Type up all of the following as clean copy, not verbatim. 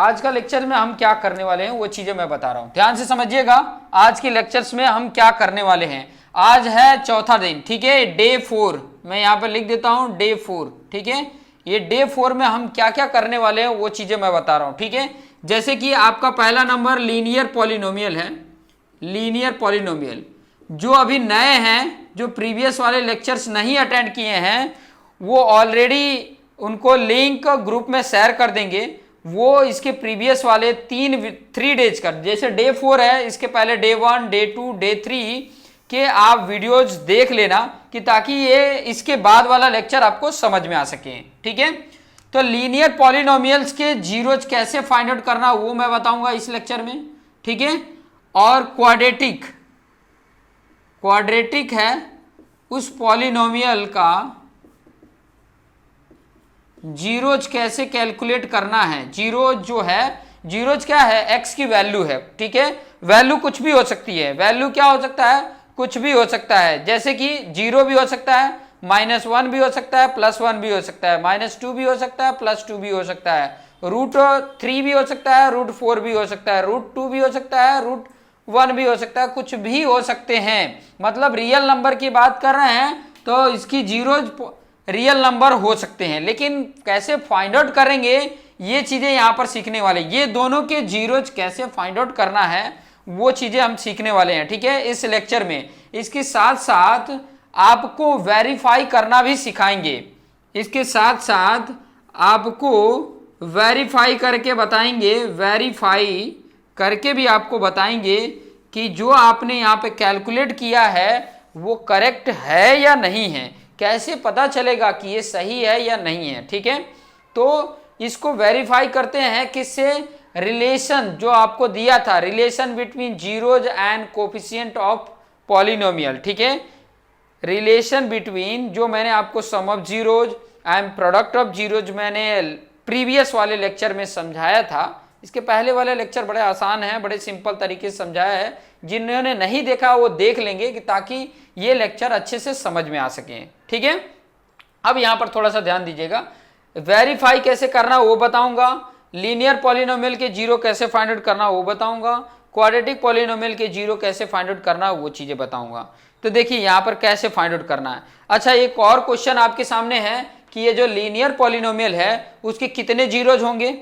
आज का लेक्चर में हम क्या करने वाले हैं वो चीजें मैं बता रहा हूं, ध्यान से समझिएगा। आज के लेक्चर्स में हम क्या करने वाले हैं, आज है चौथा दिन, ठीक है, डे 4, मैं यहाँ पे लिख देता हूं डे 4, ठीक है। ये डे 4 में हम क्या क्या करने वाले हैं वो चीजें मैं बता रहा हूं, ठीक है। जैसे कि आपका पहला नंबर लीनियर पॉलिनोमियल है, लीनियर पॉलिनोमियल। जो अभी नए हैं, जो प्रीवियस वाले लेक्चर्स नहीं अटेंड किए हैं, वो ऑलरेडी उनको लिंक ग्रुप में शेयर कर देंगे। वो इसके प्रीवियस वाले 3 डेज का, जैसे डे 4 है, इसके पहले डे 1, डे 2, डे 3 के आप वीडियोज देख लेना, कि ताकि ये इसके बाद वाला लेक्चर आपको समझ में आ सके, ठीक है। तो लीनियर पॉलिनोमियल्स के जीरोज कैसे फाइंड आउट करना वो मैं बताऊंगा इस लेक्चर में, ठीक है। और क्वाड्रेटिक है उस पॉलिनोमियल का जीरोज कैसे कैलकुलेट करना है। जीरोज जो है, जीरोज क्या है, एक्स की वैल्यू है, ठीक है। वैल्यू कुछ भी हो सकती है, वैल्यू क्या हो सकता है, कुछ भी हो सकता है। जैसे कि 0 भी हो सकता है, -1 भी हो सकता है, +1 भी हो सकता है, -2 भी हो सकता है, +2 भी हो सकता है, √3 भी हो सकता है, √4 भी हो सकता है, √2 भी हो सकता है, √1 भी हो सकता है, कुछ भी हो सकते हैं। मतलब रियल नंबर की बात कर रहे हैं तो इसकी जीरोज रियल नंबर हो सकते हैं, लेकिन कैसे फाइंड आउट करेंगे ये चीजें यहां पर सीखने वाले। ये दोनों के जीरोज कैसे फाइंड आउट करना है वो चीजें हम सीखने वाले हैं, ठीक है, इस लेक्चर में। इसके साथ साथ आपको वेरीफाई करना भी सिखाएंगे, इसके साथ साथ आपको वेरीफाई करके बताएंगे, वेरीफाई करके भी आपको बताएंगे कि जो आपने यहाँ पे कैलकुलेट किया है वो करेक्ट है या नहीं है। कैसे पता चलेगा कि ये सही है या नहीं है, ठीक है। तो इसको वेरीफाई करते हैं किससे, रिलेशन जो आपको दिया था, relation between zeros and coefficient of polynomial, ठीक है। रिलेशन बिटवीन, जो मैंने आपको sum of zeros and product of zeros मैंने प्रीवियस वाले लेक्चर में समझाया था। इसके पहले वाले लेक्चर बड़े आसान हैं, बड़े सिंपल तरीके से समझाया है। जिन्होंने नहीं देखा वो देख लेंगे, कि ताकि ये लेक्चर अच्छे से समझ में आ सके, ठीक है। अब यहां पर थोड़ा सा ध्यान दीजिएगा, वेरीफाई कैसे करना वो बताऊंगा, लीनियर पॉलिनोमियल के जीरो कैसे फाइंड आउट करना वो बताऊंगा, क्वाड्रेटिक पॉलिनोमियल के जीरो कैसे फाइंड आउट करना वो चीजें बताऊंगा। तो देखिए यहां पर कैसे फाइंड आउट करना है। अच्छा, एक और क्वेश्चन आपके सामने है कि ये जो लीनियर पॉलिनोमियल है उसके कितने जीरोज होंगे,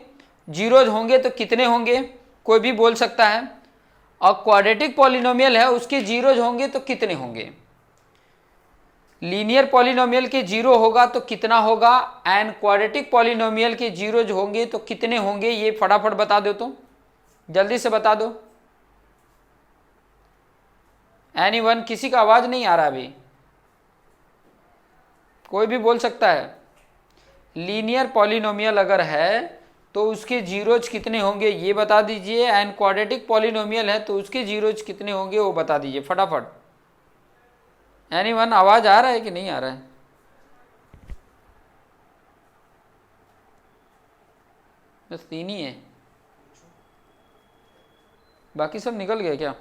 जीरोज होंगे तो कितने होंगे, कोई भी बोल सकता है। और क्वाड्रेटिक पॉलिनोमियल है उसके जीरोज होंगे तो कितने होंगे। लीनियर पॉलिनोमियल के जीरो होगा तो कितना होगा, एंड क्वाड्रेटिक पॉलिनोमियल के जीरोज होंगे तो कितने होंगे, ये फटाफट बता दो, तो जल्दी से बता दो। एनीवन, किसी का आवाज नहीं आ रहा अभी, कोई भी बोल सकता है। लीनियर पॉलिनोमियल अगर है तो उसके जीरोज कितने होंगे ये बता दीजिए, एंड क्वाड्रेटिक पॉलिनोमियल है तो उसके जीरोज कितने होंगे वो बता दीजिए फटाफट। एनीवन, आवाज आ रहा है कि नहीं आ रहा है, बस 3 ही है, बाकी सब निकल गए क्या।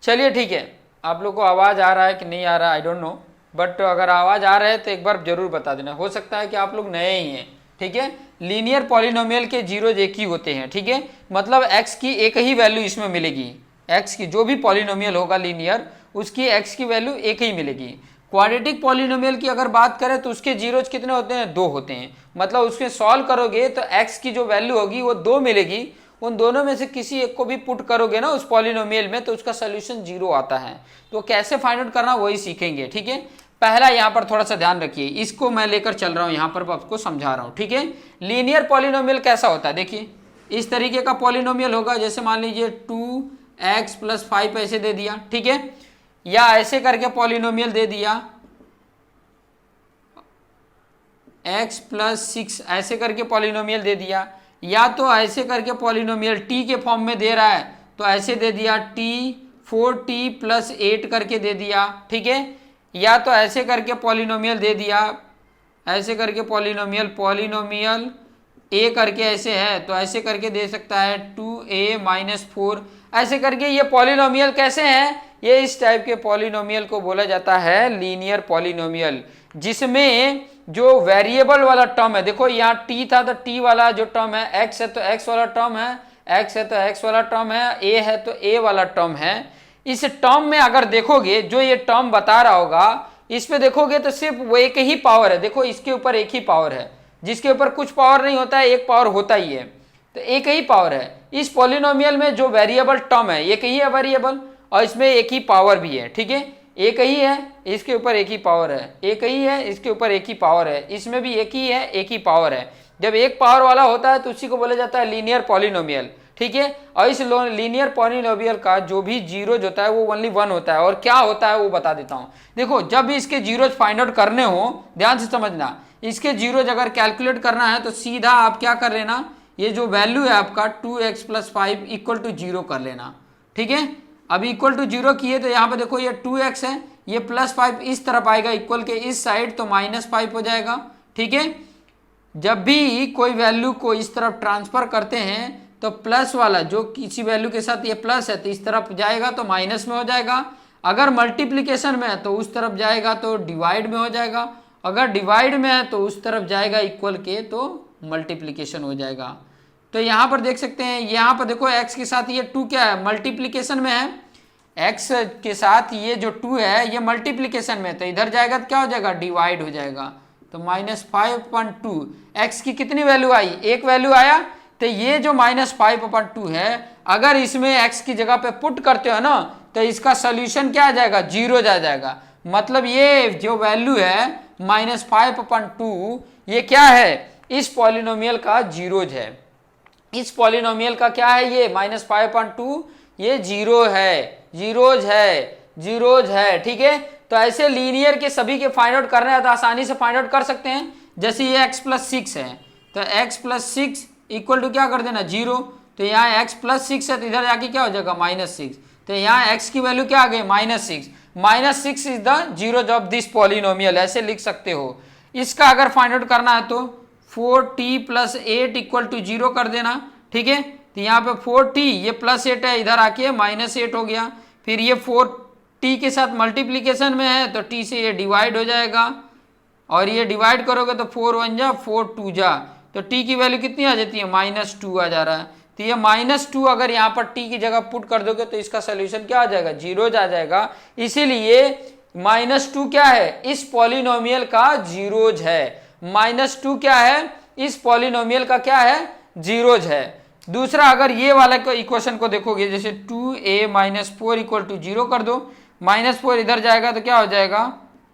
चलिए ठीक है, आप लोग को आवाज आ रहा है कि नहीं आ रहा है आई डोंट नो, बट अगर आवाज आ रहा है तो एक बार जरूर बता देना, हो सकता है कि आप लोग नए ही हैं, ठीक है। लीनियर पॉलिनोमियल के जीरोज एक ही होते हैं, ठीक है, मतलब x की एक ही वैल्यू इसमें मिलेगी, x की जो भी पॉलिनोमियल होगा लीनियर उसकी x की वैल्यू एक ही मिलेगी। क्वाड्रेटिक पॉलिनोमियल की अगर बात करें तो उसके जीरोज कितने होते हैं, 2 होते हैं। मतलब उसमें सॉल्व करोगे तो x की जो वैल्यू होगी वो 2 मिलेगी, उन दोनों में से किसी एक को भी पुट करोगे ना उस पॉलिनोमियल में तो उसका सोल्यूशन 0 आता है। तो कैसे फाइंड आउट करना वही सीखेंगे, ठीक है। पहला यहाँ पर थोड़ा सा ध्यान रखिए, इसको मैं लेकर चल रहा हूँ, यहाँ पर आपको समझा रहा हूँ, ठीक है। लीनियर पॉलिनोमियल कैसा होता है, देखिए इस तरीके का पॉलिनोमियल होगा, जैसे मान लीजिए 2x + 5 ऐसे दे दिया, ठीक है, या ऐसे करके पॉलिनोमियल दे दिया x + 6 ऐसे करके पॉलिनोमियल दे दिया, या तो ऐसे करके पॉलिनोमियल t के फॉर्म में दे रहा है तो ऐसे दे दिया t 4t + 8 करके दे दिया, ठीक है, या तो ऐसे करके पॉलिनोमियल दे दिया, ऐसे करके पॉलिनोमियल a करके ऐसे है तो ऐसे करके दे सकता है 2a - 4 ऐसे करके। ये पॉलिनोमियल कैसे हैं, ये इस टाइप के पॉलिनोमियल को बोला जाता है लीनियर पॉलिनोमियल, जिसमें जो वेरिएबल वाला टर्म है, देखो यहाँ टी था तो टी वाला जो टर्म है, एक्स है तो एक्स वाला टर्म है, एक्स है तो एक्स वाला टर्म है, ए है तो ए वाला टर्म है। इस टर्म में अगर देखोगे जो ये टर्म बता रहा होगा, इस पे देखोगे तो सिर्फ वो एक ही पावर है। देखो इसके ऊपर एक ही पावर है, जिसके ऊपर कुछ पावर नहीं होता है एक पावर होता ही है, तो एक ही पावर है। इस पॉलिनोमियल में जो वेरिएबल टर्म है एक ही है वेरिएबल, और इसमें एक ही पावर भी है, ठीक है, एक ही है, इसके ऊपर एक ही पावर है, एक ही है, इसके ऊपर एक ही पावर है, इसमें भी एक ही है, एक ही पावर है। जब एक पावर वाला होता है तो उसी को बोला जाता है लीनियर पॉलिनोमियल, ठीक है। और इस लीनियर पॉलिनोमियल का जो भी जीरोज होता है वो ओनली 1 होता है। और क्या होता है वो बता देता हूं। देखो जब भी इसके जीरोज फाइंड आउट करने हो, ध्यान से समझना, इसके जीरोज अगर कैलकुलेट करना है तो सीधा आप क्या कर लेना, ये जो वैल्यू है आपका 2x + 5 = 0 कर लेना, ठीक है। अब इक्वल टू 0 किए तो यहाँ पे देखो ये 2x है, ये +5 इस तरफ आएगा इक्वल के इस साइड, तो -5 हो जाएगा, ठीक है। जब भी कोई वैल्यू को इस तरफ ट्रांसफर करते हैं तो प्लस वाला जो किसी वैल्यू के साथ ये प्लस है तो इस तरफ जाएगा तो माइनस में हो जाएगा। अगर मल्टीप्लिकेशन में है तो उस तरफ जाएगा तो डिवाइड में हो जाएगा, अगर डिवाइड में है तो उस तरफ जाएगा इक्वल के तो मल्टीप्लिकेशन हो जाएगा। तो यहाँ पर देख सकते हैं, यहाँ पर देखो x के साथ ये 2 क्या है, मल्टीप्लिकेशन में है, x के साथ ये जो 2 है ये मल्टीप्लिकेशन में, तो इधर जाएगा तो क्या हो जाएगा, डिवाइड हो जाएगा, तो -5/2। x की कितनी वैल्यू आई, एक वैल्यू आया, तो ये जो -5/2 है अगर इसमें x की जगह पे पुट करते हो ना तो इसका सोल्यूशन क्या आ जाएगा, 0 आ जाएगा। मतलब ये जो वैल्यू है -5/2 ये क्या है, इस पॉलिनोमियल का जीरोज है। इस पॉलिनोमियल का क्या है, ये -5/2 ये 0 है, जीरोज है, ठीक है। तो ऐसे लीनियर के सभी के फाइंड आउट करना है तो आसानी से फाइंड आउट कर सकते हैं। जैसे ये x + 6 है तो x + 6 = क्या कर देना, 0। तो यहाँ x + 6 है तो इधर जाके क्या हो जाएगा, -6। तो यहाँ x की वैल्यू क्या आ गई, -6। -6 is the zeros of this polynomial, ऐसे लिख सकते हो। इसका अगर फाइंड आउट करना है तो 4t + 8 = 0 कर देना, ठीक है। तो यहाँ पे 4t ये +8 है, इधर आके -8 हो गया। फिर ये 4t के साथ मल्टीप्लीकेशन में है तो t से ये डिवाइड हो जाएगा, और ये डिवाइड करोगे तो 4 1 जा 4 2 जा, तो t की वैल्यू कितनी आ जाती है, -2 आ जा रहा है। तो ये -2 अगर यहाँ पर t की जगह पुट कर दोगे तो इसका सोल्यूशन क्या आ जाएगा, 0 आ जाएगा। इसीलिए -2 क्या है, इस पॉलिनोमियल का जीरोज है। -2 क्या है, इस पॉलिनोमियल का क्या है, जीरोज है। दूसरा अगर ये वाला को इक्वेशन को देखोगे, जैसे 2a - 4 = 0 कर दो, -4 इधर जाएगा तो क्या हो जाएगा,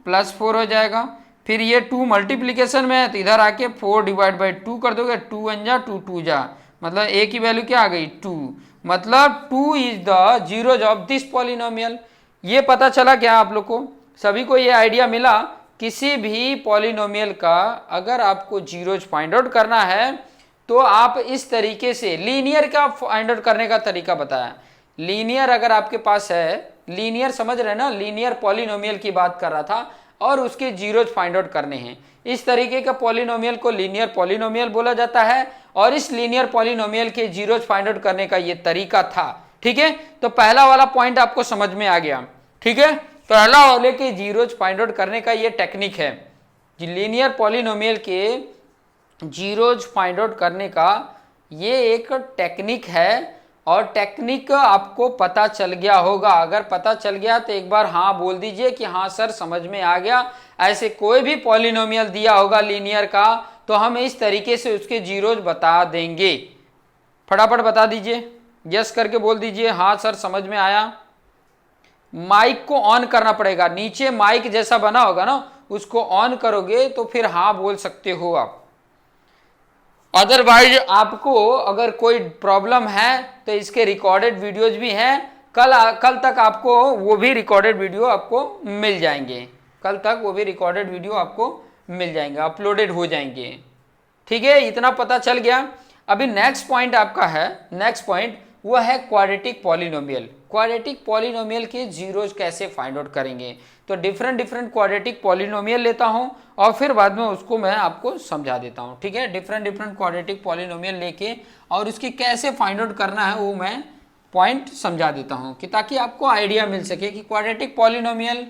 +4 हो जाएगा। फिर ये 2 मल्टीप्लीकेशन में है तो इधर आके 4/2 कर दोगे, 2 1 जा 2 2 जा, मतलब a की वैल्यू क्या आ गई, 2। मतलब 2 is the zeros of this polynomial. ये पता चला क्या आप लोग को, सभी को ये आइडिया मिला। किसी भी पॉलिनोमियल का अगर आपको जीरोज फाइंड आउट करना है तो आप इस तरीके से, लीनियर का फाइंड आउट करने का तरीका बताया। लीनियर अगर आपके पास है, लीनियर समझ रहे ना, लीनियर पॉलिनोमियल की बात कर रहा था, और उसके जीरोज फाइंड आउट करने हैं। इस तरीके का पॉलिनोमियल को लीनियर पॉलिनोमियल बोला जाता है, और इस लीनियर पॉलिनोमियल के जीरोज फाइंड आउट करने का ये तरीका था, ठीक है। तो पहला वाला पॉइंट आपको समझ में आ गया, ठीक है। पहला वाले के जीरोज फाइंड आउट करने का ये टेक्निक है, लीनियर पॉलिनोमियल के जीरोज फाइंड आउट करने का ये एक टेक्निक है। और टेक्निक आपको पता चल गया होगा, अगर पता चल गया तो एक बार हाँ बोल दीजिए कि हाँ सर समझ में आ गया। ऐसे कोई भी पॉलिनोमियल दिया होगा लीनियर का तो हम इस तरीके से उसके जीरोज बता देंगे। फटाफट बता दीजिए, यस करके बोल दीजिए हाँ सर समझ में आया। माइक को ऑन करना पड़ेगा, नीचे माइक जैसा बना होगा ना, उसको ऑन करोगे तो फिर हाँ बोल सकते हो आप। अदरवाइज आपको अगर कोई प्रॉब्लम है तो इसके रिकॉर्डेड वीडियोज भी हैं, कल तक आपको वो भी रिकॉर्डेड वीडियो आपको मिल जाएंगे, कल तक वो भी रिकॉर्डेड वीडियो आपको मिल जाएंगे, अपलोडेड हो जाएंगे, ठीक है। इतना पता चल गया। अभी नेक्स्ट पॉइंट आपका है, नेक्स्ट पॉइंट वो है क्वाड्रेटिक पॉलिनोमियल। क्वाड्रेटिक पॉलिनोमियल के जीरोज कैसे फाइंड आउट करेंगे, तो डिफरेंट क्वाड्रेटिक पॉलिनोमियल लेता हूं और फिर बाद में उसको मैं आपको समझा देता हूं, ठीक है। डिफरेंट क्वाड्रेटिक पॉलिनोमियल लेके और उसकी कैसे फाइंड आउट करना है वो मैं पॉइंट समझा देता हूं, कि ताकि आपको आइडिया मिल सके कि क्वाड्रेटिक पॉलिनोमियल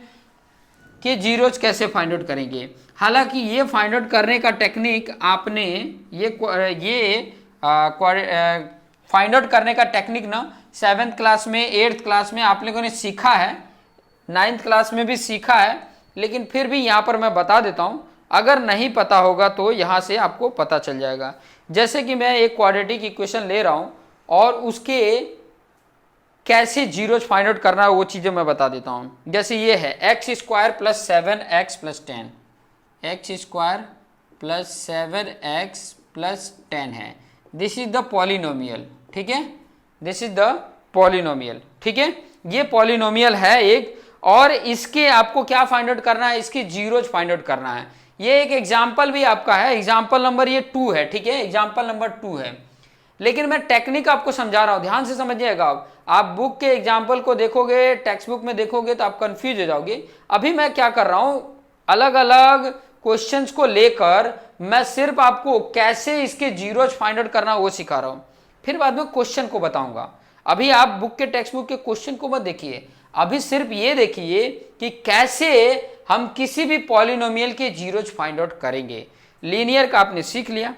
कि जीरोज कैसे फाइंड आउट करेंगे। हालांकि ये फाइंड आउट करने का टेक्निक आपने ये फाइंड आउट करने का टेक्निक ना 7th क्लास में 8th क्लास में आप लोगों ने सीखा है, 9th क्लास में भी सीखा है, लेकिन फिर भी यहाँ पर मैं बता देता हूँ, अगर नहीं पता होगा तो यहाँ से आपको पता चल जाएगा। जैसे कि मैं एक क्वाड्रेटिक इक्वेशन ले रहा हूँ और उसके कैसे जीरोज फाइंड आउट करना है वो चीज़ें मैं बता देता हूँ। जैसे ये है x square plus 7x plus 10, x square plus 7x plus 10 है, दिस इज द पॉलिनोमियल, ठीक है, दिस इज द पॉलिनोमियल, ठीक है, ये पॉलिनोमियल है एक, और इसके आपको क्या फाइंड आउट करना है, इसके जीरोज फाइंड आउट करना है। ये एक एग्जाम्पल भी आपका है, एग्जाम्पल नंबर ये 2 है, ठीक है, एग्जाम्पल नंबर 2 है, लेकिन मैं टेक्निक आपको समझा रहा हूं, ध्यान से समझिएगा। आप बुक के एग्जाम्पल को देखोगे, टेक्स्ट बुक में देखोगे तो आप कंफ्यूज हो जाओगे। अभी मैं क्या कर रहा हूं, अलग अलग क्वेश्चंस को लेकर मैं सिर्फ आपको कैसे इसके जीरोज फाइंड आउट करना वो सिखा रहा हूं, फिर बाद में क्वेश्चन को बताऊंगा। अभी आप बुक के टेक्स्ट बुक के क्वेश्चन को मत देखिए, अभी सिर्फ ये देखिए कि कैसे हम किसी भी पॉलिनोमियल के जीरोज फाइंड आउट करेंगे। लीनियर का आपने सीख लिया,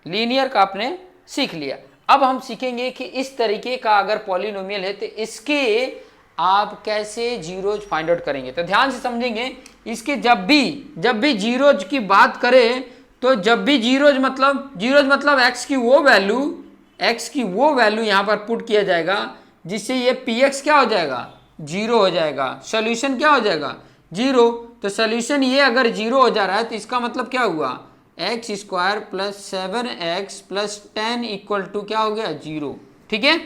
लीनियर का आपने सीख लिया, अब हम सीखेंगे कि इस तरीके का अगर पॉलिनोमियल है तो इसके आप कैसे जीरोज फाइंड आउट करेंगे। तो ध्यान से समझेंगे, इसके जब भी जीरोज की बात करें तो जब भी जीरोज मतलब एक्स की वो वैल्यू यहाँ पर पुट किया जाएगा जिससे ये पी एक्स क्या हो जाएगा, जीरो हो जाएगा, सोल्यूशन क्या हो जाएगा, जीरो। तो सोल्यूशन ये अगर जीरो हो जा रहा है तो इसका मतलब क्या हुआ, x square plus 7x plus 10 equal to क्या हो गया, जीरो, ठीक है।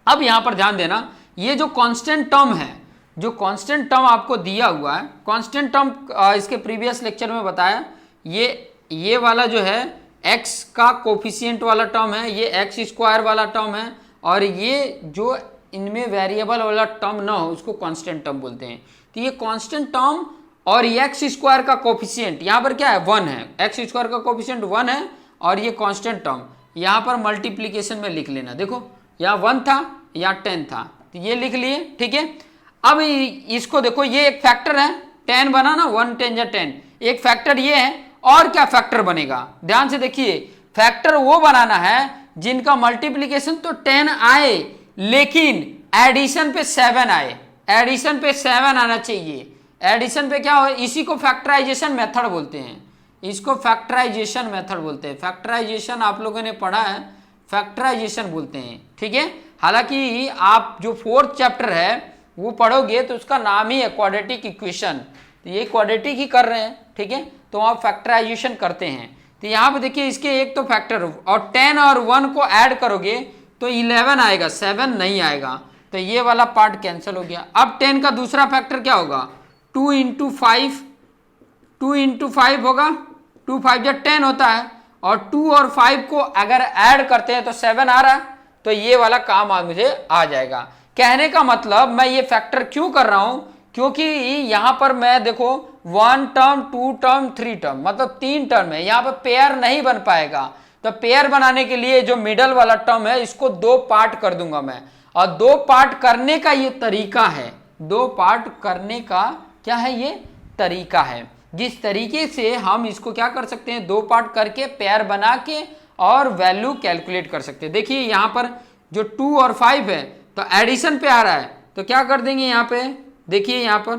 अब यहां पर ध्यान देना, ये जो कांस्टेंट टर्म है, जो कांस्टेंट टर्म आपको दिया हुआ है, कांस्टेंट टर्म इसके प्रीवियस लेक्चर में बताया, ये वाला जो है x का कोफिशिएंट वाला टर्म है, ये एक्स स्क्वायर वाला टर्म है, और ये जो इनमें वेरिएबल वाला टर्म ना हो उसको कांस्टेंट टर्म बोलते हैं। तो ये कांस्टेंट टर्म और ये एक्स स्क्वायर का कोफिशिएंट यहाँ पर क्या है, 1 है, एक्स स्क्वायर का कोफिशिएंट 1 है, और ये कांस्टेंट टर्म यहाँ पर मल्टीप्लीकेशन में लिख लेना, देखो यहाँ 1 था, यहाँ 10 था, तो ये लिख लिए, ठीक है। अब इसको देखो, ये एक फैक्टर है, 10 बना ना, 1 10 या 10, एक फैक्टर ये है, और क्या फैक्टर बनेगा, ध्यान से देखिए, फैक्टर वो बनाना है जिनका मल्टीप्लीकेशन तो 10 आए लेकिन एडिशन पे 7 आए, एडिशन पे 7 आना चाहिए, एडिशन पे क्या हो, इसी को फैक्टराइजेशन मेथड बोलते हैं, इसको फैक्टराइजेशन मेथड बोलते हैं, फैक्टराइजेशन आप लोगों ने पढ़ा है, फैक्टराइजेशन बोलते हैं, ठीक है। हालांकि आप जो 4th चैप्टर है वो पढ़ोगे तो उसका नाम ही है क्वाड्रेटिक इक्वेशन, तो ये क्वाड्रेटिक ही कर रहे हैं, ठीक है, तो आप फैक्टराइजेशन करते हैं। तो यहाँ पे देखिए, इसके एक तो फैक्टर और 10 और 1 को ऐड करोगे तो 11 आएगा, 7 नहीं आएगा, तो ये वाला पार्ट कैंसिल हो गया। अब 10 का दूसरा फैक्टर क्या होगा, 2 इंटू 5 होगा, 2 5 जब 10 होता है, और 2 और 5 को अगर ऐड करते हैं तो 7 आ रहा है, तो ये वाला काम आज मुझे आ जाएगा। कहने का मतलब मैं ये फैक्टर क्यों कर रहा हूं, क्योंकि यहां पर मैं देखो 1 टर्म 2 टर्म 3 टर्म मतलब 3 टर्म है, यहां पर पेयर नहीं बन पाएगा, तो पेयर बनाने के लिए जो मिडल वाला टर्म है इसको 2 पार्ट कर दूंगा मैं, और 2 पार्ट करने का ये तरीका है, 2 पार्ट करने का क्या है, ये तरीका है, जिस तरीके से हम इसको क्या कर सकते हैं, 2 पार्ट करके पेयर बना के और वैल्यू कैलकुलेट कर सकते हैं। देखिए यहाँ पर जो 2 और 5 है तो एडिशन पे आ रहा है, तो क्या कर देंगे यहाँ पे, देखिए यहाँ पर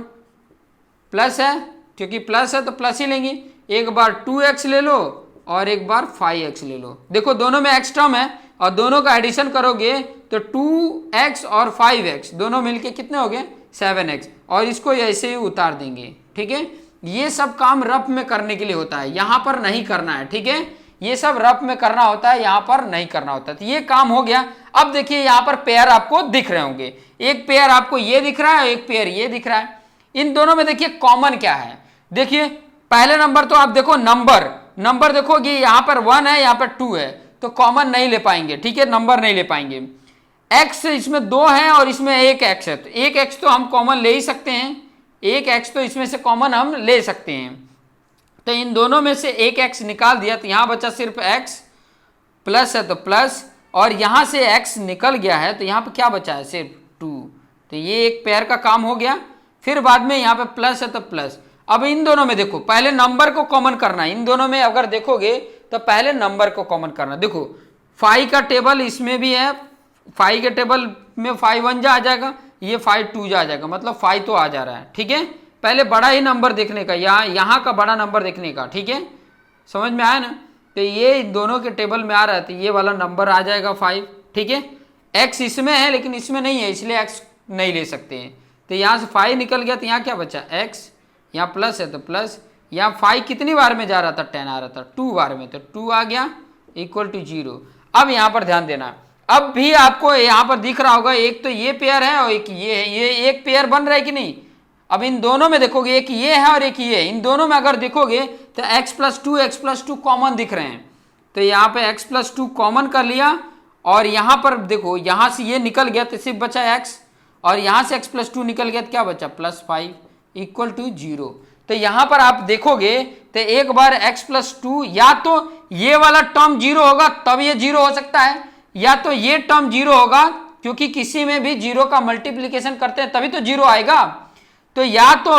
प्लस है, क्योंकि प्लस है तो प्लस ही लेंगे, एक बार 2x ले लो और एक बार 5x ले लो, देखो दोनों में x टर्म है और दोनों का एडिशन करोगे तो 2x और 5x दोनों मिलके कितने हो गए, 7x, और इसको ऐसे ही उतार देंगे, ठीक है। ये सब काम रफ में करने के लिए होता है, यहाँ पर नहीं करना है, ठीक है, ये सब रफ में करना होता है, यहाँ पर नहीं करना होता। तो ये काम हो गया। अब देखिए यहाँ पर पेयर आपको दिख रहे होंगे, एक पेयर आपको ये दिख रहा है, एक पेयर ये दिख रहा है, इन दोनों में देखिए कॉमन क्या है, देखिए पहले नंबर तो आप देखो नंबर देखोगे, यहाँ पर 1 है, यहाँ पर 2 है, तो कॉमन नहीं ले पाएंगे, ठीक है, नंबर नहीं ले पाएंगे। x इसमें 2 है और इसमें 1 x है, तो 1 x तो हम कॉमन ले ही सकते हैं, 1 x तो इसमें से कॉमन हम ले सकते हैं, तो इन दोनों में से 1 x निकाल दिया, तो यहाँ बचा सिर्फ x, प्लस है तो प्लस, और यहाँ से x निकल गया है तो यहाँ पे क्या बचा है, सिर्फ 2, तो ये एक पेयर का काम हो गया। फिर बाद में यहाँ पे प्लस है तो प्लस, अब इन दोनों में देखो, पहले नंबर को कॉमन करना है। इन दोनों में अगर देखोगे तो पहले नंबर को कॉमन करना। देखो 5 का टेबल इसमें भी है, 5 के टेबल में 5 1 जा आ जाएगा, ये 5 2 जा आ जाएगा, मतलब 5 तो आ जा रहा है। ठीक है, पहले बड़ा ही नंबर देखने का, यहाँ का बड़ा नंबर देखने का। ठीक है, समझ में आया ना। तो ये दोनों के टेबल में आ रहा है तो ये वाला नंबर आ जाएगा 5। ठीक है, x इसमें है लेकिन इसमें नहीं है, इसलिए x नहीं ले सकते हैं। तो यहाँ से 5 निकल गया, तो यहाँ क्या बचा x, यहाँ प्लस है तो प्लस, यहाँ 5 कितनी बार में जा रहा था, 10 आ रहा था, 2 बार में, तो 2 आ गया इक्वल टू 0। अब यहाँ पर ध्यान देना, अब भी आपको यहाँ पर दिख रहा होगा एक तो ये पेयर है और एक ये है, ये एक पेयर बन रहा है कि नहीं। अब इन दोनों में देखोगे एक ये है और एक ये है, इन दोनों में अगर देखोगे तो x+2 कॉमन दिख रहे हैं। तो यहाँ पे x+2 कॉमन कर लिया और यहाँ पर देखो यहाँ से ये निकल गया तो सिर्फ बचा x, और यहाँ से x+2 निकल गया तो क्या बचा +5 इक्वल टू 0। तो यहाँ पर आप देखोगे तो एक बार x+2 या तो ये वाला टर्म 0 होगा तब ये 0 हो सकता है, या तो ये टर्म 0 होगा, क्योंकि किसी में भी 0 का मल्टीप्लीकेशन करते हैं तभी तो 0 आएगा। तो या तो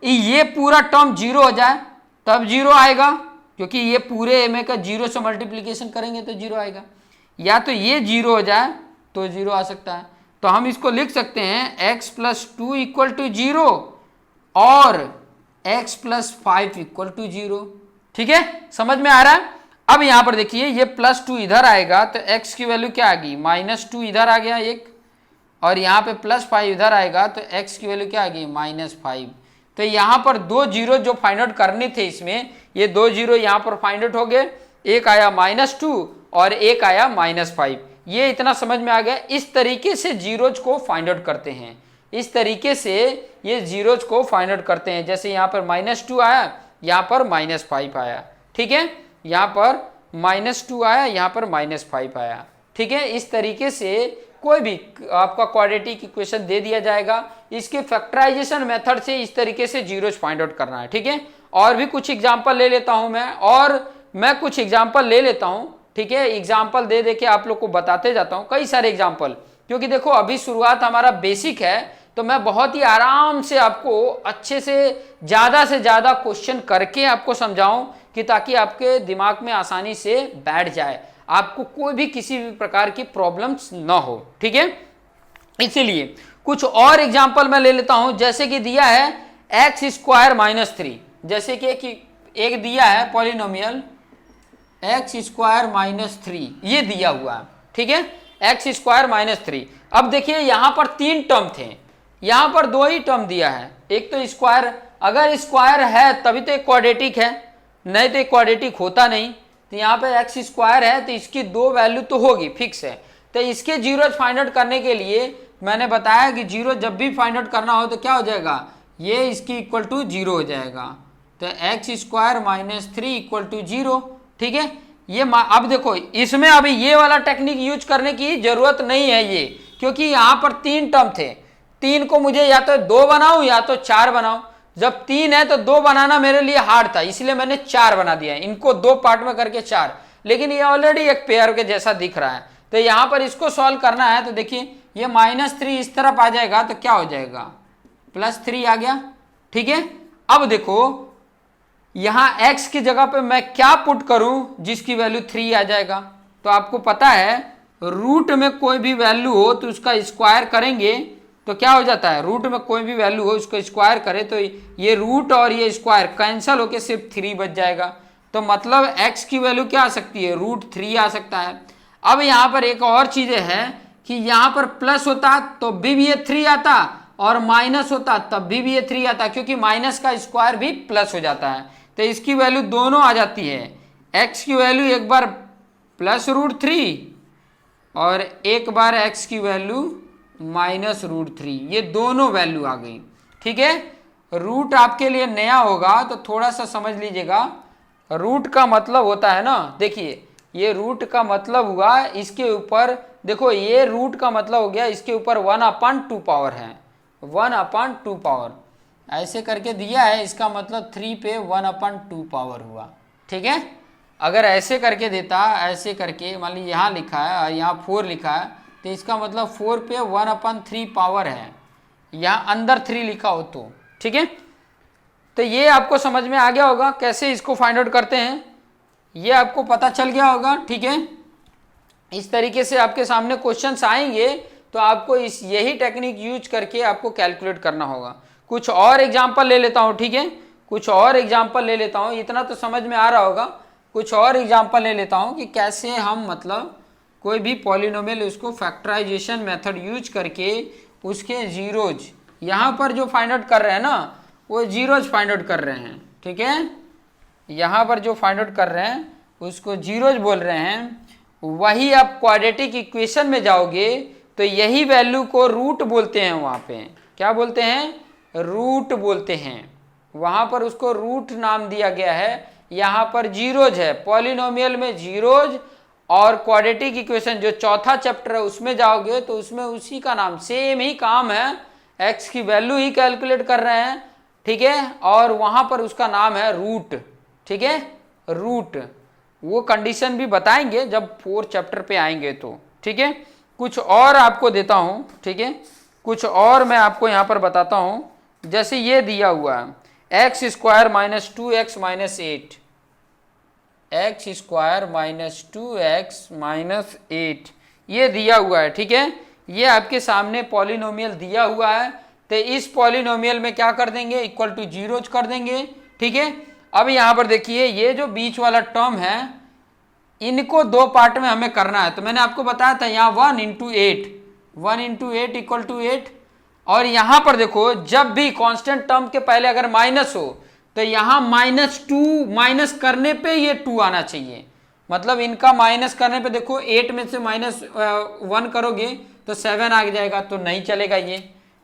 ये पूरा टर्म 0 हो जाए तब 0 आएगा, क्योंकि ये पूरे एम का 0 से मल्टीप्लीकेशन करेंगे तो 0 आएगा, या तो ये 0 हो जाए तो 0 आ सकता है। तो हम इसको लिख सकते हैं x+2 इक्वल टू 0 और x+5 इक्वल टू 0। ठीक है, समझ में आ रहा है। अब यहां पर देखिए ये +2 इधर आएगा तो x की वैल्यू क्या आ गई, -2 इधर आ गया एक, और यहाँ पे +5 इधर आएगा तो x की वैल्यू क्या आ गई -5। तो यहाँ पर 2 0 जो फाइंड आउट करने थे इसमें, ये 2 0 यहाँ पर फाइंड आउट हो गए, एक आया -2 और एक आया -5। ये इतना समझ में आ गया। इस तरीके से जीरोज को फाइंड आउट करते हैं, इस तरीके से ये जीरोज को फाइंड आउट करते हैं। जैसे यहाँ पर -2 आया, यहाँ पर -5 आया। ठीक है, यहाँ पर -2 आया, यहाँ पर -5 आया। ठीक है, इस तरीके से कोई भी आपका क्वाड्रेटिक इक्वेशन दे दिया जाएगा, इसके फैक्टराइजेशन मेथड से इस तरीके से जीरोज फाइंड आउट करना है। ठीक है, और भी कुछ एग्जांपल ले लेता हूं मैं कुछ एग्जांपल ले लेता हूं। ठीक है, एग्जांपल दे के आप लोग को बताते जाता हूं कई सारे एग्जांपल, क्योंकि देखो अभी शुरुआत हमारा बेसिक है, तो मैं बहुत ही आराम से आपको अच्छे से ज़्यादा क्वेश्चन करके आपको समझाऊं कि ताकि आपके दिमाग में आसानी से बैठ जाए, आपको कोई भी किसी भी प्रकार की प्रॉब्लम्स ना हो। ठीक है, इसीलिए कुछ और एग्जांपल मैं ले लेता हूं। जैसे कि दिया है x² -3, जैसे कि एक दिया है पॉलिनोमियल x² -3, ये दिया हुआ है। ठीक है, x² -3। अब देखिए यहां पर 3 टर्म थे, यहां पर 2 ही टर्म दिया है। एक तो स्क्वायर, अगर स्क्वायर है तभी तो एक क्वाड्रेटिक है, नहीं तो एक क्वाड्रेटिक होता नहीं। तो यहाँ पे x² है तो इसकी 2 वैल्यू तो होगी, फिक्स है। तो इसके जीरो फाइंड आउट करने के लिए मैंने बताया कि जीरो जब भी फाइंड आउट करना हो तो क्या हो जाएगा, ये इसकी इक्वल टू 0 हो जाएगा। तो x² -3 इक्वल टू 0। ठीक है, ये अब देखो इसमें अभी ये वाला टेक्निक यूज करने की जरूरत नहीं है ये, क्योंकि यहाँ पर 3 टर्म थे, 3 को मुझे या तो 2 बनाऊं या तो 4 बनाऊं। जब 3 है तो 2 बनाना मेरे लिए हार्ड था, इसलिए मैंने 4 बना दिया, इनको 2 पार्ट में करके 4। लेकिन ये ऑलरेडी एक पेयर के जैसा दिख रहा है, तो यहाँ पर इसको सॉल्व करना है। तो देखिए ये -3 इस तरफ आ जाएगा तो क्या हो जाएगा, +3 आ गया। ठीक है, अब देखो यहाँ x की जगह पे मैं क्या पुट करूं जिसकी वैल्यू 3 आ जाएगा। तो आपको पता है रूट में कोई भी वैल्यू हो तो उसका स्क्वायर करेंगे तो क्या हो जाता है, रूट में कोई भी वैल्यू हो उसको स्क्वायर करे तो ये रूट और ये स्क्वायर कैंसिल होके सिर्फ 3 बच जाएगा। तो मतलब x की वैल्यू क्या आ सकती है, √3 आ सकता है। अब यहाँ पर एक और चीज़ है कि यहाँ पर प्लस होता तो भी ये 3 आता, और माइनस होता तब भी ये 3 आता, क्योंकि माइनस का स्क्वायर भी प्लस हो जाता है। तो इसकी वैल्यू दोनों आ जाती है, x की वैल्यू एक बार +√3 और एक बार x की वैल्यू -√3, ये दोनों वैल्यू आ गई। ठीक है, रूट आपके लिए नया होगा तो थोड़ा सा समझ लीजिएगा। रूट का मतलब होता है ना, देखिए ये रूट का मतलब हुआ इसके ऊपर, देखो ये रूट का मतलब हो गया इसके ऊपर 1/2 पावर है, 1/2 पावर ऐसे करके दिया है, इसका मतलब 3 पे 1/2 पावर हुआ। ठीक है, अगर ऐसे करके देता, ऐसे करके मान लीजिए यहाँ लिखा है और यहाँ 4 लिखा है, तो इसका मतलब 4 पे 1/3 पावर है, यहाँ अंदर 3 लिखा हो तो। ठीक है, तो ये आपको समझ में आ गया होगा कैसे इसको फाइंड आउट करते हैं, ये आपको पता चल गया होगा। ठीक है, इस तरीके से आपके सामने क्वेश्चंस आएंगे तो आपको इस यही टेक्निक यूज करके आपको कैलकुलेट करना होगा। कुछ और एग्जांपल ले लेता हूं। ठीक है, कुछ और एग्जांपल ले लेता हूं, इतना तो समझ में आ रहा होगा। कुछ और एग्जांपल ले लेता हूं कि कैसे हम मतलब कोई भी पॉलिनोमियल उसको फैक्टराइजेशन मेथड यूज करके उसके जीरोज यहाँ पर जो फाइंड आउट कर रहे हैं ना, वो जीरोज फाइंड आउट कर रहे हैं। ठीक है, यहाँ पर जो फाइंड आउट कर रहे हैं उसको जीरोज बोल रहे हैं। वही आप क्वाड्रेटिक इक्वेशन में जाओगे तो यही वैल्यू को रूट बोलते हैं। वहाँ पे क्या बोलते हैं? रूट बोलते हैं। वहाँ पर उसको रूट नाम दिया गया है। यहाँ पर जीरोज है, पॉलिनोमियल में जीरोज, और क्वाड्रेटिक इक्वेशन जो चौथा चैप्टर है उसमें जाओगे तो उसमें उसी का नाम, सेम ही काम है, एक्स की वैल्यू ही कैलकुलेट कर रहे हैं। ठीक है, और वहाँ पर उसका नाम है रूट। ठीक है, रूट। वो कंडीशन भी बताएंगे जब 4 चैप्टर पे आएंगे तो। ठीक है, कुछ और आपको देता हूं। ठीक है, कुछ और मैं आपको यहां पर बताता हूं। जैसे ये दिया हुआ है x square minus 2x minus 8, x square minus 2x minus 8 ये दिया हुआ है। ठीक है, ये आपके सामने पॉलिनोमियल दिया हुआ है। तो इस पॉलिनोमियल में क्या कर देंगे? इक्वल टू जीरोज कर देंगे। ठीक है, अब यहां पर देखिए ये जो बीच वाला टर्म है इनको 2 पार्ट में हमें करना है। तो मैंने आपको बताया था यहाँ 1 इंटू 8 इक्वल टू 8। और यहां पर देखो जब भी कांस्टेंट टर्म के पहले अगर माइनस हो तो यहां -2 माइनस करने पे ये 2 आना चाहिए। मतलब इनका माइनस करने पे देखो 8 में से -1 करोगे तो 7 आ जाएगा, तो नहीं चलेगा,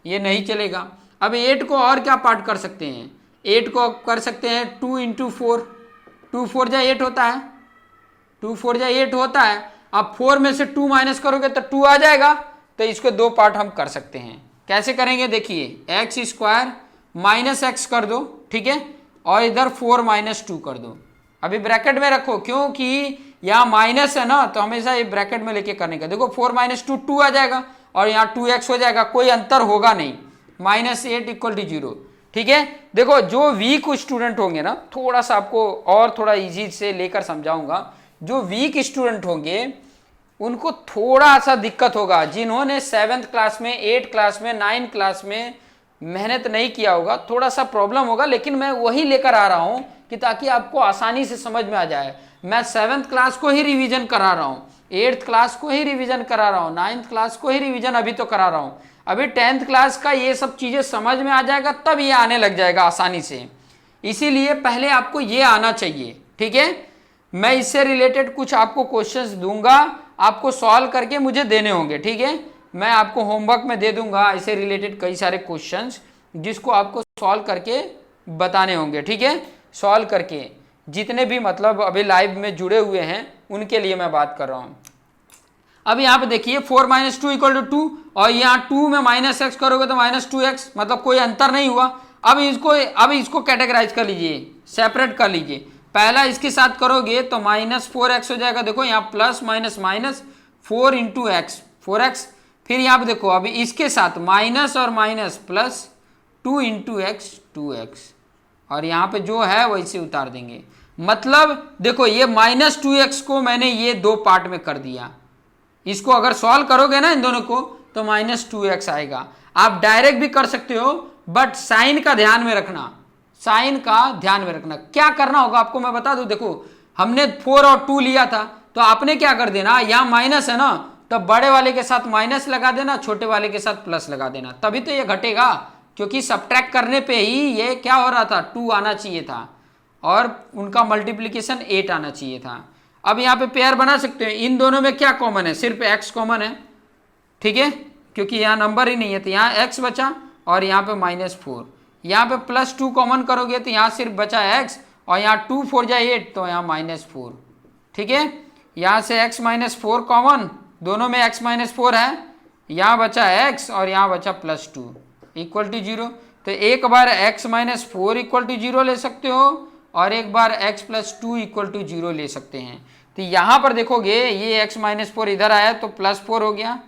ये नहीं चलेगा। अब 8 को और क्या पार्ट कर सकते हैं? 8 को कर सकते हैं 2 इंटू 4, 2 4 जा 8 होता है, 2 4 जा 8 होता है। अब 4 में से 2 माइनस करोगे तो 2 आ जाएगा। तो इसको 2 पार्ट हम कर सकते हैं। कैसे करेंगे? देखिए एक्स स्क्वायर माइनस एक्स कर दो। ठीक है, और इधर 4 माइनस 2 कर दो। अभी ब्रैकेट में रखो क्योंकि यहाँ माइनस है ना, तो हमेशा ये ब्रैकेट में लेके करने का। देखो 4 माइनस 2 2 आ जाएगा और यहाँ 2x हो जाएगा, कोई अंतर होगा नहीं। -8 इक्वल टू 0। ठीक है, देखो जो वीक स्टूडेंट होंगे ना, थोड़ा सा आपको और थोड़ा इजी से लेकर समझाऊंगा। जो वीक स्टूडेंट होंगे उनको थोड़ा सा दिक्कत होगा। जिन्होंने 7th क्लास में, 8th क्लास में, 9th क्लास में मेहनत नहीं किया होगा, थोड़ा सा प्रॉब्लम होगा। लेकिन मैं वही लेकर आ रहा हूं कि ताकि आपको आसानी से समझ में आ जाए। मैं 7th क्लास को ही रिवीजन करा रहा हूं, 8th क्लास को ही रिवीजन करा रहा हूं, 9th क्लास को ही रिवीजन अभी तो करा रहा हूं। अभी 10th क्लास का ये सब चीजें समझ में आ जाएगा, तब ये आने लग जाएगा आसानी से। इसीलिए पहले आपको ये आना चाहिए। ठीक है, मैं इससे रिलेटेड कुछ आपको क्वेश्चंस दूंगा, आपको सॉल्व करके मुझे देने होंगे। ठीक है, मैं आपको होमवर्क में दे दूंगा इससे रिलेटेड कई सारे क्वेश्चंस जिसको आपको सॉल्व करके बताने होंगे। ठीक है, सॉल्व करके जितने भी मतलब अभी लाइव में जुड़े हुए हैं उनके लिए मैं बात कर रहा हूं। अब यहाँ पे देखिए 4 माइनस 2 इक्वल टू 2, और यहाँ 2 में -x करोगे तो -2x, मतलब कोई अंतर नहीं हुआ। अब इसको कैटेगराइज कर लीजिए, सेपरेट कर लीजिए। पहला इसके साथ करोगे तो -4x हो जाएगा। देखो यहाँ plus minus minus 4 into x, 4x। फिर यहाँ पे देखो अभी इसके साथ माइनस और minus plus 2 into x, 2x, और यहाँ पे जो है वैसे उतार देंगे। मतलब देखो ये -2x को मैंने ये 2 पार्ट में कर दिया। इसको अगर सॉल्व करोगे ना इन दोनों को तो -2x आएगा। आप डायरेक्ट भी कर सकते हो, बट साइन का ध्यान में रखना, साइन का ध्यान में रखना। क्या करना होगा आपको मैं बता दूं। देखो हमने 4 और 2 लिया था, तो आपने क्या कर देना, यहाँ माइनस है ना, तो बड़े वाले के साथ माइनस लगा देना, छोटे वाले के साथ प्लस लगा देना, तभी तो ये घटेगा। क्योंकि सब्ट्रैक्ट करने पे ही ये क्या हो रहा था, 2 आना चाहिए था और उनका मल्टीप्लीकेशन 8 आना चाहिए था। अब यहाँ पे पेयर बना सकते हैं। इन दोनों में क्या कॉमन है? सिर्फ x कॉमन है। ठीक है, क्योंकि यहाँ नंबर ही नहीं है, तो यहाँ x बचा और यहाँ पे -4। यहाँ पे +2 कॉमन करोगे तो यहाँ सिर्फ बचा x, और यहाँ 2 4 जा 8, तो यहाँ -4। ठीक है, यहाँ से x -4 कॉमन, दोनों में x -4 है, यहाँ बचा x और यहाँ बचा +2 इक्वल टू 0। तो एक बार x -4 इक्वल टू 0 ले सकते हो और एक बार x +2 इक्वल टू 0 ले सकते हैं। तो यहाँ पर देखोगे ये x -4 इधर आया तो +4 हो गया।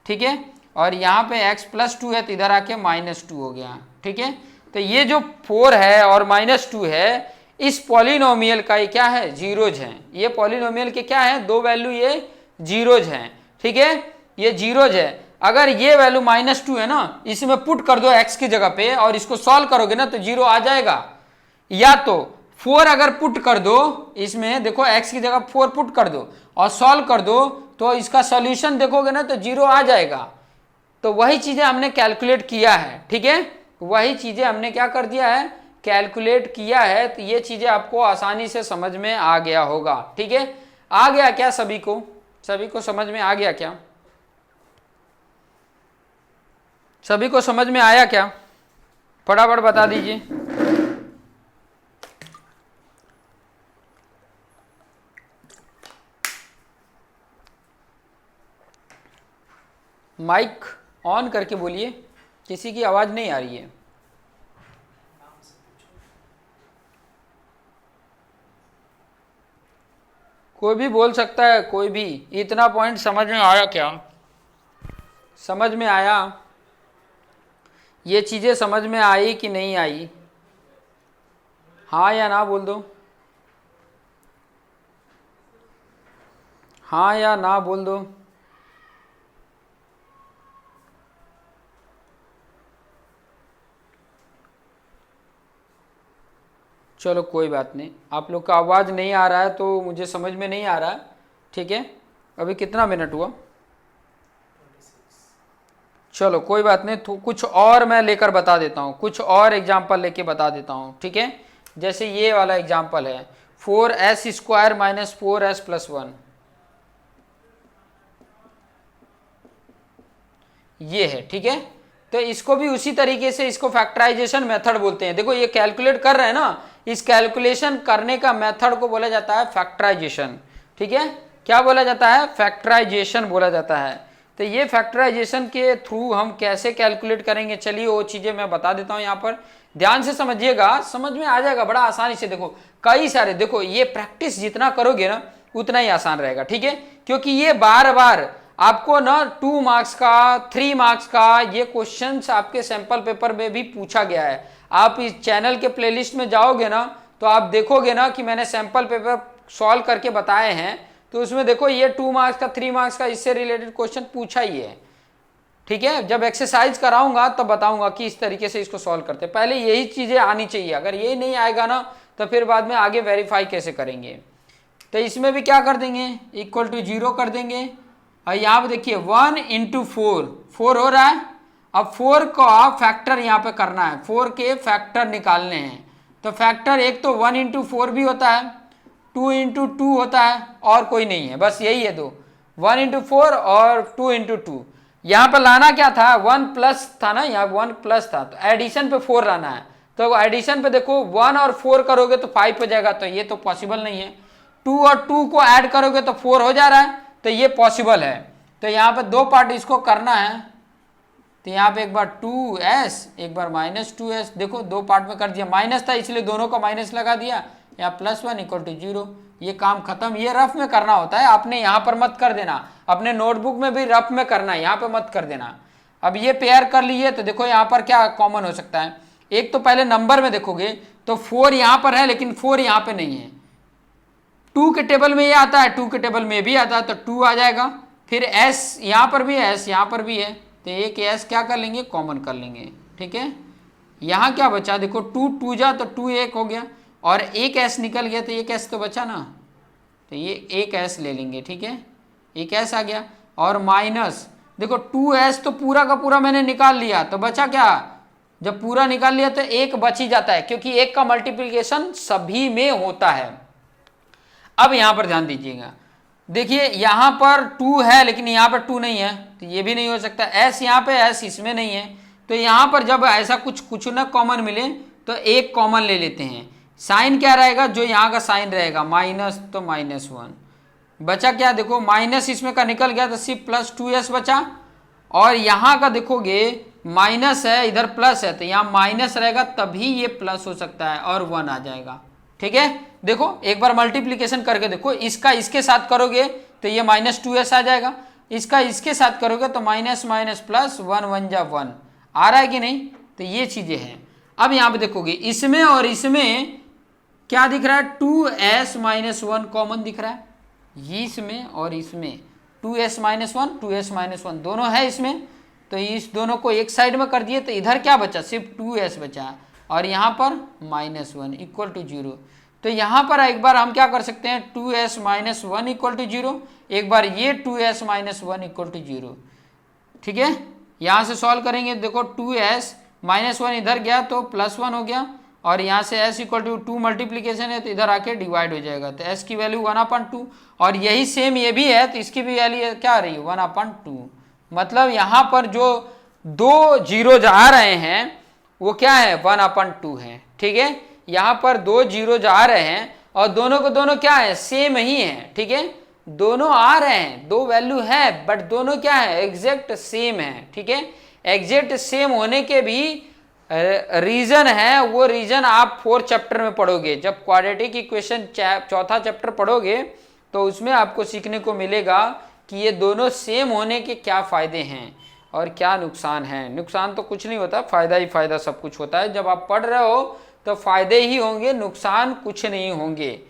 ठीक है, और यहाँ पे x +2 है तो इधर आके -2 हो गया। ठीक है, तो ये जो 4 है और -2 है, इस पॉलिनोमियल का ये क्या है, जीरोज हैं। ये पॉलिनोमियल के क्या है, दो वैल्यू ये जीरोज हैं, ठीक है, ये जीरोज है। अगर ये वैल्यू -2 है ना, इसमें पुट कर दो x की जगह पे और इसको सॉल्व करोगे ना तो जीरो आ जाएगा। या तो 4 अगर पुट कर दो इसमें, देखो x की जगह 4 पुट कर दो और सॉल्व कर दो तो इसका सॉल्यूशन देखोगे ना तो जीरो आ जाएगा। तो वही चीजें हमने कैलकुलेट किया है, ठीक है, वही चीजें हमने क्या कर दिया है, कैलकुलेट किया है। तो ये चीजें आपको आसानी से समझ में आ गया होगा, ठीक है। आ गया क्या सभी को समझ में आ गया क्या? सभी को समझ में आया क्या? फटाफट बता दीजिए। माइक ऑन करके बोलिए, किसी की आवाज नहीं आ रही है। कोई भी बोल सकता है, कोई भी। इतना पॉइंट समझ में आया क्या? समझ में आया? ये चीजें समझ में आई कि नहीं आई? हाँ या ना बोल दो, हाँ या ना बोल दो। चलो कोई बात नहीं, आप लोग का आवाज़ नहीं आ रहा है तो मुझे समझ में नहीं आ रहा है, ठीक है। अभी कितना मिनट हुआ? चलो कोई बात नहीं, तो कुछ और मैं लेकर बता देता हूँ, कुछ और एग्जाम्पल लेके बता देता हूँ, ठीक है। जैसे ये वाला एग्जाम्पल है 4s² - 4s + 1, ये है, ठीक है। तो इसको भी उसी तरीके से, इसको फैक्टराइजेशन मेथड बोलते हैं। देखो ये कैलकुलेट कर रहे हैं ना, इस कैलकुलेशन करने का मेथड को बोला जाता है फैक्टराइजेशन, ठीक है। क्या बोला जाता है? फैक्टराइजेशन बोला जाता है। तो ये फैक्टराइजेशन के थ्रू हम कैसे कैलकुलेट करेंगे, चलिए वो चीजें मैं बता देता हूं। यहाँ पर ध्यान से समझिएगा, समझ में आ जाएगा बड़ा आसानी से। देखो कई सारे, देखो ये प्रैक्टिस जितना करोगे ना उतना ही आसान रहेगा, ठीक है। क्योंकि ये बार बार आपको ना 2 मार्क्स का, 3 मार्क्स का ये क्वेश्चंस आपके सैंपल पेपर में भी पूछा गया है। आप इस चैनल के प्लेलिस्ट में जाओगे ना तो आप देखोगे ना कि मैंने सैंपल पेपर सॉल्व करके बताए हैं, तो उसमें देखो ये 2 मार्क्स का, 3 मार्क्स का इससे रिलेटेड क्वेश्चन पूछा ही है, ठीक है। जब एक्सरसाइज कराऊंगा तब बताऊंगा कि इस तरीके से इसको सॉल्व करते। पहले यही चीजें आनी चाहिए, अगर यही नहीं आएगा ना तो फिर बाद में आगे वेरीफाई कैसे करेंगे। तो इसमें भी क्या कर देंगे, = 0 कर देंगे। और यहाँ पे देखिए 1 × 4 हो रहा है। अब 4 का फैक्टर यहाँ पे करना है, 4 के फैक्टर निकालने हैं। तो फैक्टर एक तो 1 × 4 भी होता है, 2 × 2 होता है, और कोई नहीं है, बस यही है दो, 1 × 4 और 2 × 2। यहाँ पर लाना क्या था, 1 प्लस था ना, यहाँ 1 प्लस था, तो एडिशन पे 4 लाना है। तो एडिशन पे देखो 1 और 4 करोगे तो 5 हो जाएगा, तो ये तो पॉसिबल नहीं है। 2 और 2 को ऐड करोगे तो 4 हो जा रहा है, तो ये पॉसिबल है। तो यहाँ पे 2 पार्ट इसको करना है। तो यहाँ पे एक बार 2s, एक बार -2s, देखो 2 पार्ट में कर दिया। माइनस था इसलिए दोनों को माइनस लगा दिया, यहाँ +1 = 0। ये काम खत्म। ये रफ में करना होता है, आपने यहाँ पर मत कर देना, अपने नोटबुक में भी रफ में करना है, यहाँ पे मत कर देना। अब ये पेयर कर लिए तो देखो यहाँ पर क्या कॉमन हो सकता है। एक तो पहले नंबर में देखोगे तो 4 यहाँ पर है लेकिन 4 यहाँ पे नहीं है। 2 के टेबल में ये आता है, 2 के टेबल में भी आता है, तो 2 आ जाएगा। फिर s यहाँ पर भी है, s यहाँ पर भी है, तो एक s क्या कर लेंगे, कॉमन कर लेंगे, ठीक है। यहाँ क्या बचा, देखो 2 2 जा तो 2 1 हो गया, और एक s निकल गया तो एक s तो बचा ना, तो ये एक s ले लेंगे, ठीक है। एक s आ गया, और माइनस देखो 2s तो पूरा का पूरा मैंने निकाल लिया, तो बचा क्या, जब पूरा निकाल लिया तो एक बच ही जाता है, क्योंकि एक का मल्टीप्लिकेशन सभी में होता है। अब यहाँ पर ध्यान दीजिएगा, देखिए यहाँ पर 2 है लेकिन यहाँ पर 2 नहीं है, तो ये भी नहीं हो सकता। s यहाँ पे, s इसमें नहीं है, तो यहाँ पर जब ऐसा कुछ ना कॉमन मिले तो एक कॉमन ले लेते हैं। साइन क्या रहेगा, जो यहाँ का साइन रहेगा माइनस, तो -1 बचा। क्या देखो माइनस इसमें का निकल गया तो सिर्फ +2s बचा, और यहाँ का देखोगे माइनस है, इधर प्लस है, तो यहाँ माइनस रहेगा तभी ये प्लस हो सकता है, और 1 आ जाएगा, ठीक है। देखो एक बार मल्टीप्लिकेशन करके देखो, इसका इसके साथ करोगे तो ये -2s आ जाएगा, इसका इसके साथ करोगे तो माइनस माइनस प्लस 1 1 जा 1 आ रहा है कि नहीं। तो ये चीजें हैं। अब यहाँ पे देखोगे इसमें और इसमें क्या दिख रहा है, 2s माइनस 1 कॉमन दिख रहा है, इसमें और इसमें 2s माइनस 1 2s माइनस 1 दोनों है इसमें, तो इस दोनों को एक साइड में कर दिए तो इधर क्या बचा, सिर्फ 2s बचा और यहाँ पर -1 इक्वल टू 0। तो यहाँ पर एक बार हम क्या कर सकते हैं, 2s माइनस 1 इक्वल टू 0, एक बार ये 2s माइनस 1 इक्वल टू 0। ठीक है, यहाँ से सॉल्व करेंगे, देखो 2s माइनस 1 इधर गया तो +1 हो गया और यहाँ से s इक्वल टू 2 मल्टीप्लीकेशन है तो इधर आके डिवाइड हो जाएगा, तो s की वैल्यू 1/2 और यही सेम ये भी है तो इसकी भी वैल्यू क्या आ रही है 1/2। मतलब यहाँ पर जो दो जीरोज आ रहे हैं वो क्या है 1/2 है। ठीक है, यहाँ पर दो जीरोज आ रहे हैं और दोनों को दोनों क्या है सेम ही है। ठीक है, दोनों आ रहे हैं, दो वैल्यू है बट दोनों क्या है एग्जैक्ट सेम है। ठीक है, एग्जैक्ट सेम होने के भी रीजन है, वो रीजन आप 4th चैप्टर में पढ़ोगे, जब क्वाड्रेटिक इक्वेशन चौथा चैप्टर पढ़ोगे तो उसमें आपको सीखने को मिलेगा कि ये दोनों सेम होने के क्या फायदे हैं और क्या नुकसान है। नुकसान तो कुछ नहीं होता, फायदा ही फायदा सब कुछ होता है। जब आप पढ़ रहे हो तो फायदे ही होंगे, नुकसान कुछ नहीं होंगे।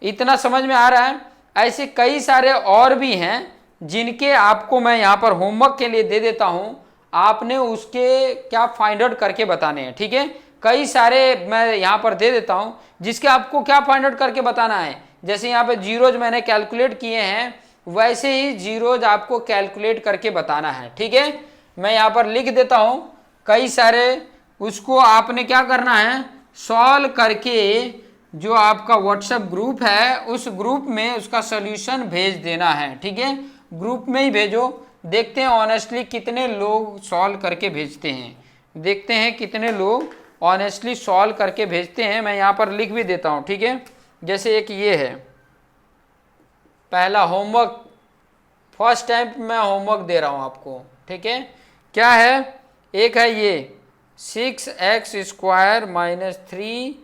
इतना समझ में आ रहा है। ऐसे कई सारे और भी हैं जिनके आपको मैं यहाँ पर होमवर्क के लिए दे देता हूँ, आपने उसके क्या फाइंड आउट करके बताने हैं। ठीक है, कई सारे मैं यहाँ पर दे देता हूँ जिसके आपको क्या फाइंड आउट करके बताना है। जैसे यहाँ पे जीरोज मैंने कैलकुलेट किए हैं, वैसे ही जीरोज आपको कैलकुलेट करके बताना है। ठीक है, मैं यहाँ पर लिख देता हूँ कई सारे, उसको आपने क्या करना है सॉल्व करके जो आपका व्हाट्सएप ग्रुप है उस ग्रुप में उसका सॉल्यूशन भेज देना है। ठीक है, ग्रुप में ही भेजो, देखते हैं ऑनेस्टली कितने लोग सॉल्व करके भेजते हैं, देखते हैं कितने लोग ऑनेस्टली सॉल्व करके भेजते हैं। मैं यहाँ पर लिख भी देता हूँ। ठीक है, जैसे एक ये है पहला होमवर्क, फर्स्ट टाइम मैं होमवर्क दे रहा हूँ आपको। ठीक है, क्या है, एक है ये 6x² - 3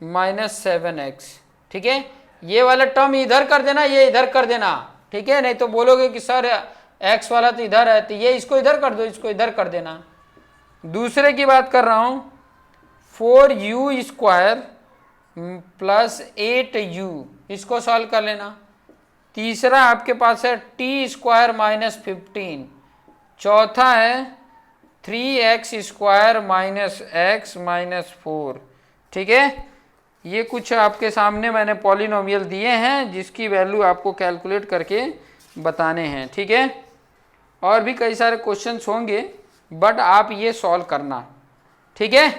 - 7x। ठीक है, ये वाला टर्म इधर कर देना, ये इधर कर देना। ठीक है, नहीं तो बोलोगे कि सर x वाला तो इधर है, तो ये इसको इधर कर दो, इसको इधर कर देना। दूसरे की बात कर रहा हूँ 4u² + 8u, इसको सॉल्व कर लेना। तीसरा आपके पास है t² - 15। चौथा है 3x² - x - 4। ठीक है, ये कुछ आपके सामने मैंने पॉलिनोमियल दिए हैं जिसकी वैल्यू आपको कैलकुलेट करके बताने हैं। ठीक है, और भी कई सारे क्वेश्चंस होंगे बट आप ये सॉल्व करना। ठीक है।